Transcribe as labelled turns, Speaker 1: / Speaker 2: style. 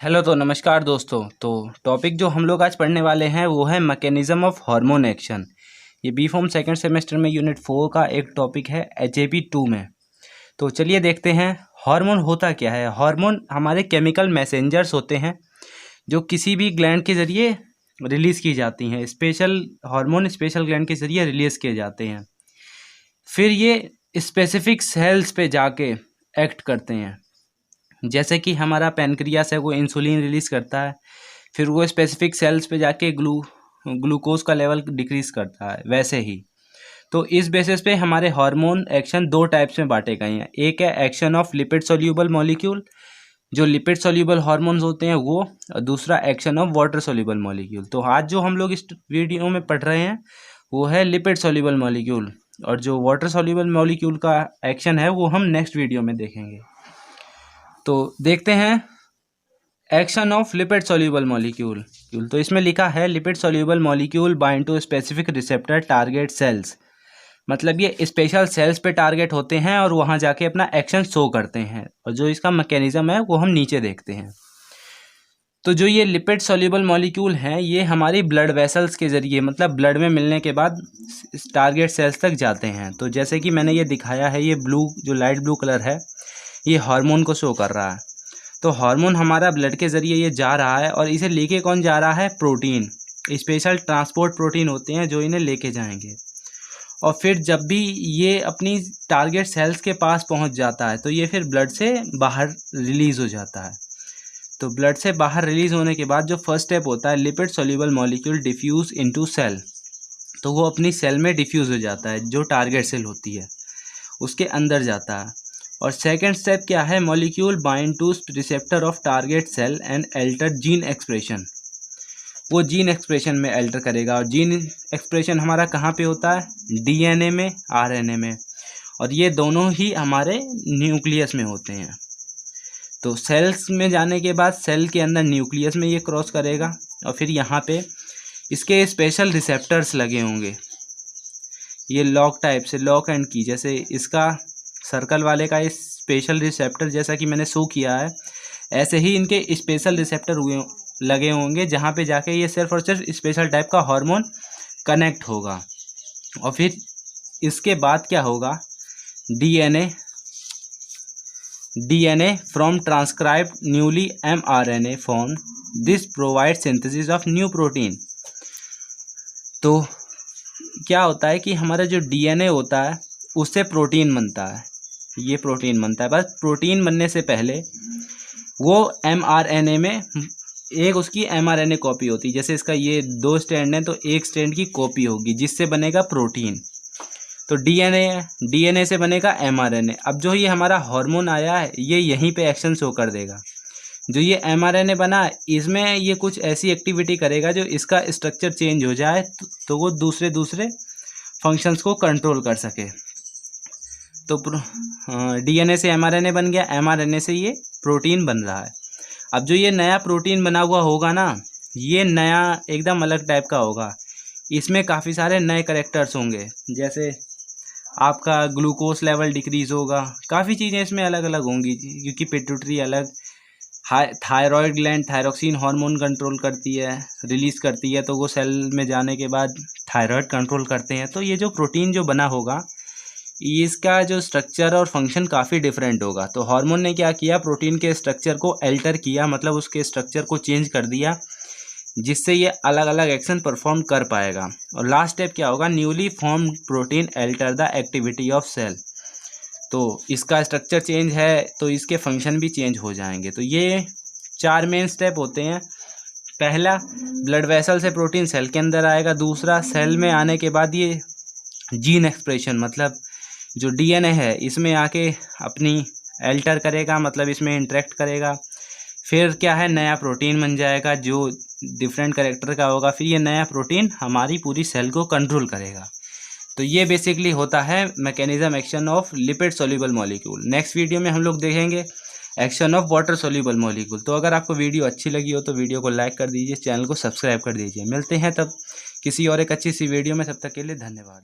Speaker 1: Hello तो नमस्कार दोस्तों। तो टॉपिक जो हम लोग आज पढ़ने वाले हैं वो है मैकेनिज्म ऑफ हार्मोन एक्शन। ये बी फॉर्म सेकेंड सेमेस्टर में यूनिट 4 का एक टॉपिक है HAP 2 में। तो चलिए देखते हैं हार्मोन होता क्या है। हार्मोन हमारे केमिकल मैसेंजर्स होते हैं जो किसी भी ग्लैंड के ज़रिए रिलीज़ की जाती हैं। स्पेशल हार्मोन स्पेशल ग्लैंड के ज़रिए रिलीज़ किए जाते हैं, फिर ये स्पेसिफिक सेल्स पे जाके एक्ट करते हैं। जैसे कि हमारा पैनक्रियास है वो इंसुलिन रिलीज़ करता है, फिर वो स्पेसिफिक सेल्स पे जाके ग्लूकोज का लेवल डिक्रीज़ करता है। वैसे ही तो इस बेसिस पे हमारे हार्मोन एक्शन दो टाइप्स में बांटे गए हैं। एक है action of lipid soluble molecule, जो लिपिड सोल्यूबल हार्मोन्स होते हैं वो, और दूसरा action of water soluble molecule. तो आज जो हम लोग इस वीडियो में पढ़ रहे हैं वो है लिपिड सोल्यूबल मॉलिक्यूल, और जो वाटर सोल्यूबल मॉलिक्यूल का एक्शन है वो हम नेक्स्ट वीडियो में देखेंगे। तो देखते हैं action of lipid soluble molecule. तो इसमें लिखा है lipid soluble molecule bind to specific receptor target cells, मतलब ये स्पेशल सेल्स पे टारगेट होते हैं और वहाँ जाके अपना एक्शन शो करते हैं। और जो इसका मैकेनिज्म है वो हम नीचे देखते हैं। तो जो ये लिपिड सोल्यूबल मॉलिक्यूल हैं ये हमारी ब्लड वेसल्स के ज़रिए, मतलब ब्लड में मिलने के बाद टारगेट सेल्स तक जाते हैं। तो जैसे कि मैंने ये दिखाया है, ये ब्लू जो लाइट ब्लू कलर है ये हार्मोन को शो कर रहा है। तो हार्मोन हमारा ब्लड के ज़रिए ये जा रहा है, और इसे लेके कौन जा रहा है? प्रोटीन, स्पेशल ट्रांसपोर्ट प्रोटीन होते हैं जो इन्हें लेके जाएंगे। और फिर जब भी ये अपनी टारगेट सेल्स के पास पहुंच जाता है तो ये फिर ब्लड से बाहर रिलीज़ हो जाता है। तो ब्लड से बाहर रिलीज़ होने के बाद जो फर्स्ट स्टेप होता है, lipid soluble molecule diffuse into cell, तो वो अपनी सेल में डिफ्यूज़ हो जाता है, जो टारगेट सेल होती है उसके अंदर जाता है। और सेकंड स्टेप क्या है? Molecule bind to receptor of target cell and alter gene expression, वो जीन एक्सप्रेशन में अल्टर करेगा। और जीन एक्सप्रेशन हमारा कहाँ पे होता है? DNA में, RNA में, और ये दोनों ही हमारे न्यूक्लियस में होते हैं। तो सेल्स में जाने के बाद सेल के अंदर न्यूक्लियस में ये क्रॉस करेगा, और फिर यहाँ पे इसके स्पेशल रिसेप्टर्स लगे होंगे, ये लॉक टाइप से, लॉक एंड की, जैसे इसका सर्कल वाले का इस स्पेशल रिसेप्टर जैसा कि मैंने शो किया है, ऐसे ही इनके स्पेशल रिसेप्टर लगे होंगे जहाँ पे जाके ये सिर्फ और सिर्फ स्पेशल टाइप का हार्मोन कनेक्ट होगा। और फिर इसके बाद क्या होगा? DNA from transcribed newly mRNA form, this provide synthesis of new protein. तो क्या होता है कि हमारा जो DNA होता है उससे प्रोटीन बनता है, ये प्रोटीन बनता है। बस प्रोटीन बनने से पहले वो mRNA में एक उसकी mRNA कॉपी होती है। जैसे इसका ये 2 स्ट्रैंड है तो एक स्ट्रैंड की कॉपी होगी जिससे बनेगा प्रोटीन। तो DNA से बनेगा mRNA। अब जो ये हमारा हार्मोन आया है ये यहीं पे एक्शन शो कर देगा। जो ये mRNA बना इसमें ये कुछ ऐसी एक्टिविटी करेगा जो इसका स्ट्रक्चर चेंज हो जाए तो वो दूसरे फंक्शंस को कंट्रोल कर सके। तो DNA से mRNA बन गया, mRNA से ये प्रोटीन बन रहा है। अब जो ये नया प्रोटीन बना हुआ होगा ना, ये नया एकदम अलग टाइप का होगा। इसमें काफ़ी सारे नए कैरेक्टर्स होंगे, जैसे आपका ग्लूकोज लेवल डिक्रीज़ होगा, काफ़ी चीज़ें इसमें अलग अलग होंगी, क्योंकि पिट्यूटरी अलग, thyroid gland thyroxine hormone control करती है, रिलीज़ करती है, तो वो सेल में जाने के बाद थायराइड कंट्रोल करते हैं। तो ये जो प्रोटीन जो बना होगा इसका जो स्ट्रक्चर और फंक्शन काफ़ी डिफरेंट होगा। तो हार्मोन ने क्या किया? प्रोटीन के स्ट्रक्चर को अल्टर किया, मतलब उसके स्ट्रक्चर को चेंज कर दिया, जिससे ये अलग अलग एक्शन परफॉर्म कर पाएगा। और लास्ट स्टेप क्या होगा? Newly formed protein alter the activity of cell. तो इसका स्ट्रक्चर चेंज है तो इसके फंक्शन भी चेंज हो जाएंगे। तो ये 4 मेन स्टेप होते हैं। पहला, ब्लड वेसल से प्रोटीन सेल के अंदर आएगा। दूसरा, सेल में आने के बाद ये जीन एक्सप्रेशन, मतलब जो DNA है इसमें आके अपनी अल्टर करेगा, मतलब इसमें इंटरेक्ट करेगा। फिर क्या है? नया प्रोटीन बन जाएगा जो डिफरेंट कैरेक्टर का होगा। फिर ये नया प्रोटीन हमारी पूरी सेल को कंट्रोल करेगा। तो ये बेसिकली होता है mechanism action of lipid soluble molecule. Next video में हम लोग देखेंगे action of water soluble molecule. तो अगर आपको वीडियो अच्छी लगी हो तो वीडियो को लाइक कर दीजिए, चैनल को सब्सक्राइब कर दीजिए। मिलते हैं तब किसी और एक अच्छी सी वीडियो में, तब तक के लिए धन्यवाद।